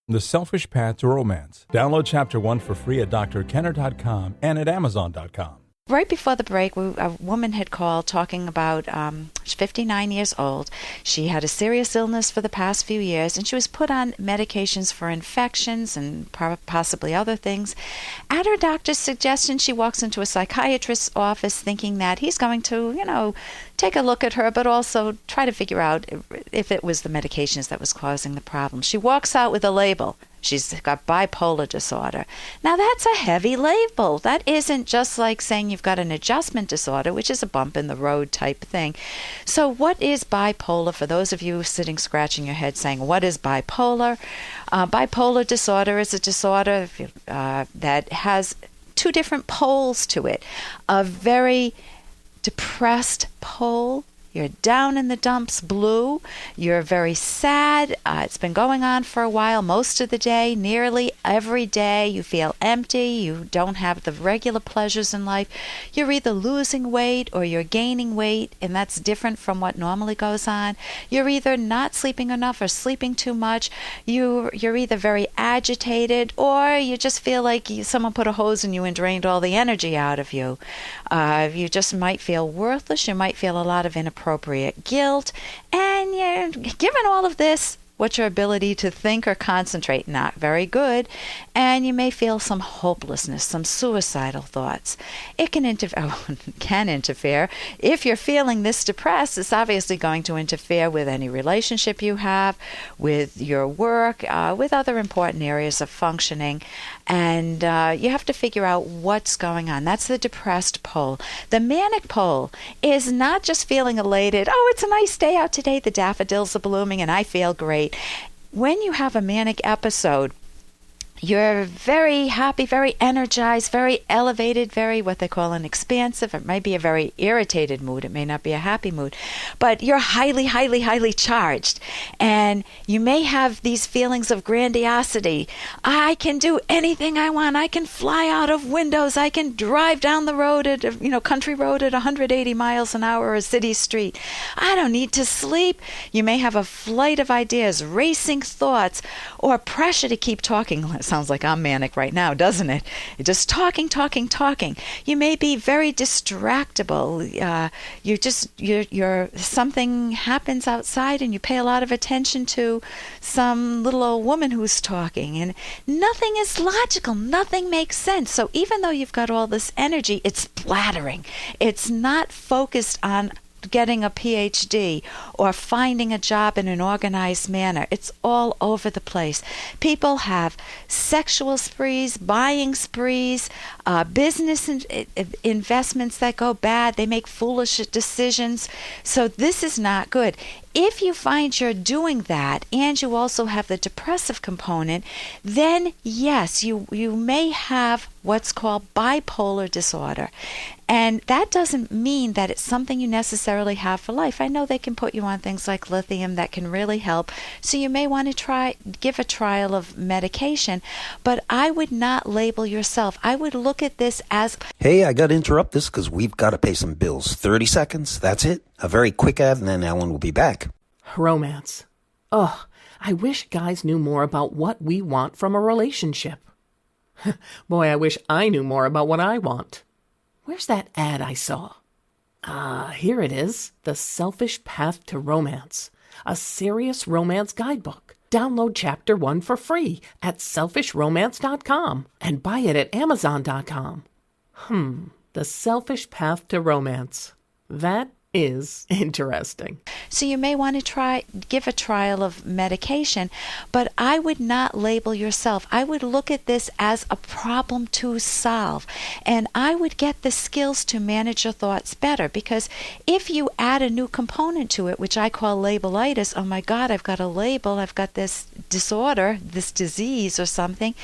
The Selfish Path to Romance. Download Chapter 1 for free at drkenner.com and at amazon.com. Right before the break, a woman had called talking about she's 59 years old. She had a serious illness for the past few years, and she was put on medications for infections and possibly other things. At her doctor's suggestion, she walks into a psychiatrist's office thinking that he's going to, take a look at her, but also try to figure out if it was the medications that was causing the problem. She walks out with a label. She's got bipolar disorder. Now, that's a heavy label. That isn't just like saying you've got an adjustment disorder, which is a bump in the road type thing. So what is bipolar? For those of you sitting scratching your head saying, what is bipolar? Bipolar disorder is a disorder that has two different poles to it. A very depressed pole. You're down in the dumps, blue. You're very sad. It's been going on for a while, most of the day, nearly every day. You feel empty. You don't have the regular pleasures in life. You're either losing weight or you're gaining weight, and that's different from what normally goes on. You're either not sleeping enough or sleeping too much. You're either very agitated or you just feel like someone put a hose in you and drained all the energy out of you. You just might feel worthless. You might feel a lot of inappropriate guilt, and given all of this, what's your ability to think or concentrate? Not very good. And you may feel some hopelessness, some suicidal thoughts. It can interfere. If you're feeling this depressed, it's obviously going to interfere with any relationship you have, with your work, with other important areas of functioning. And you have to figure out what's going on. That's the depressed pole. The manic pole is not just feeling elated. Oh, it's a nice day out today. The daffodils are blooming and I feel great. When you have a manic episode, you're very happy, very energized, very elevated, very what they call an expansive. It might be a very irritated mood. It may not be a happy mood. But you're highly, highly, highly charged. And you may have these feelings of grandiosity. I can do anything I want. I can fly out of windows. I can drive down the road at, country road at 180 miles an hour or a city street. I don't need to sleep. You may have a flight of ideas, racing thoughts, or pressure to keep talking. Sounds like I'm manic right now, doesn't it? Just talking. You may be very distractible. Something happens outside and you pay a lot of attention to some little old woman who's talking, and nothing is logical. Nothing makes sense. So even though you've got all this energy, it's splattering. It's not focused on getting a PhD or finding a job in an organized manner. It's all over the place. People have sexual sprees, buying sprees, business investments that go bad. They make foolish decisions. So this is not good. If you find you're doing that and you also have the depressive component, then yes, you may have what's called bipolar disorder. And that doesn't mean that it's something you necessarily have for life. I know they can put you on things like lithium that can really help. So you may want to give a trial of medication, but I would not label yourself. I would look at this as... Hey, I got to interrupt this because we've got to pay some bills. 30 seconds, that's it. A very quick ad, and then Alan will be back. Romance. Ugh, I wish guys knew more about what we want from a relationship. Boy, I wish I knew more about what I want. Where's that ad I saw? Here it is. The Selfish Path to Romance. A serious romance guidebook. Download Chapter 1 for free at selfishromance.com and buy it at amazon.com. The Selfish Path to Romance. That is interesting. So you may want to give a trial of medication, but I would not label yourself. I would look at this as a problem to solve, and I would get the skills to manage your thoughts better, because if you add a new component to it, which I call labelitis, oh my God, I've got a label, I've got this disorder, this disease or something,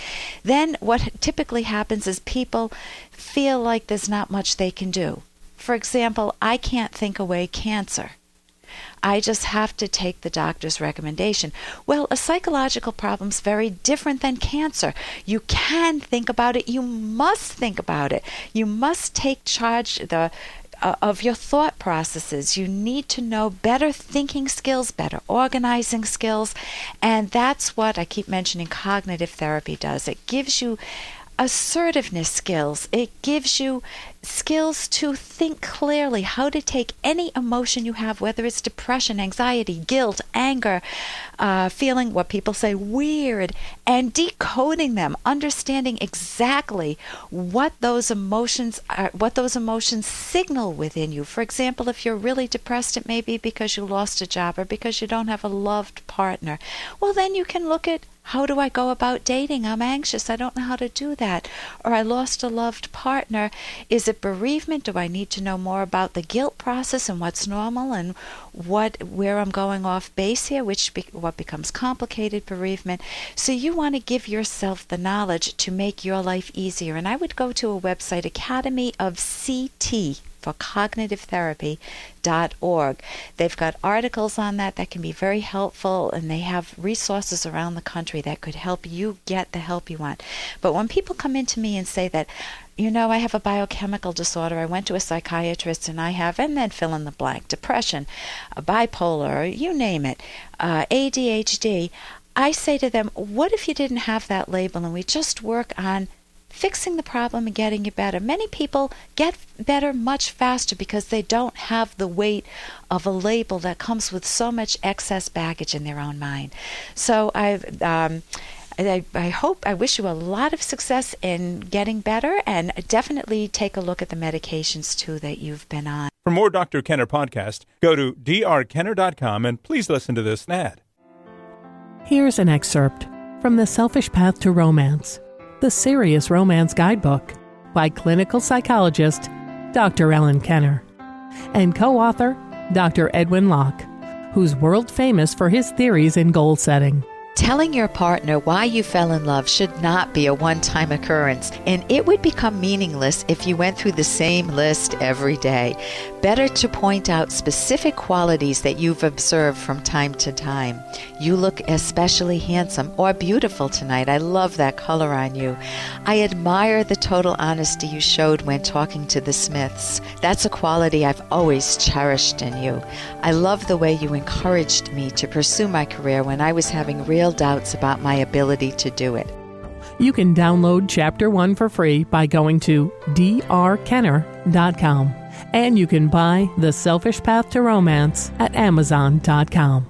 then what typically happens is people feel like there's not much they can do. For example, I can't think away cancer. I just have to take the doctor's recommendation. Well, a psychological problem's very different than cancer. You can think about it. You must think about it. You must take charge. of your thought processes. You need to know better thinking skills, better organizing skills, and that's what I keep mentioning cognitive therapy does. It gives you assertiveness skills. It gives you skills to think clearly, how to take any emotion you have, whether it's depression, anxiety, guilt, anger, feeling what people say weird, and decoding them, understanding exactly what those emotions are, what those emotions signal within you. For example, if you're really depressed, it may be because you lost a job or because you don't have a loved partner. Well, then you can look at, how do I go about dating? I'm anxious. I don't know how to do that. Or I lost a loved partner. Is it bereavement? Do I need to know more about the guilt process and what's normal and where I'm going off base here, what becomes complicated bereavement? So you want to give yourself the knowledge to make your life easier. And I would go to a website, Academy of CT for Cognitive Therapy.org. They've got articles on that can be very helpful, and they have resources around the country that could help you get the help you want. But when people come into me and say that, I have a biochemical disorder, I went to a psychiatrist and I have, and then fill in the blank, depression, bipolar, you name it, ADHD, I say to them, what if you didn't have that label and we just work on fixing the problem and getting you better? Many people get better much faster because they don't have the weight of a label that comes with so much excess baggage in their own mind. So I wish you a lot of success in getting better, and definitely take a look at the medications too that you've been on. For more Dr. Kenner podcast, go to drkenner.com and please listen to this ad. Here's an excerpt from The Selfish Path to Romance, the Serious Romance Guidebook by clinical psychologist Dr. Ellen Kenner and co-author Dr. Edwin Locke, who's world famous for his theories in goal setting. Telling your partner why you fell in love should not be a one-time occurrence, and it would become meaningless if you went through the same list every day. Better to point out specific qualities that you've observed from time to time. You look especially handsome or beautiful tonight. I love that color on you. I admire the total honesty you showed when talking to the Smiths. That's a quality I've always cherished in you. I love the way you encouraged me to pursue my career when I was having real doubts about my ability to do it. You can download Chapter 1 for free by going to drkenner.com. And you can buy The Selfish Path to Romance at Amazon.com.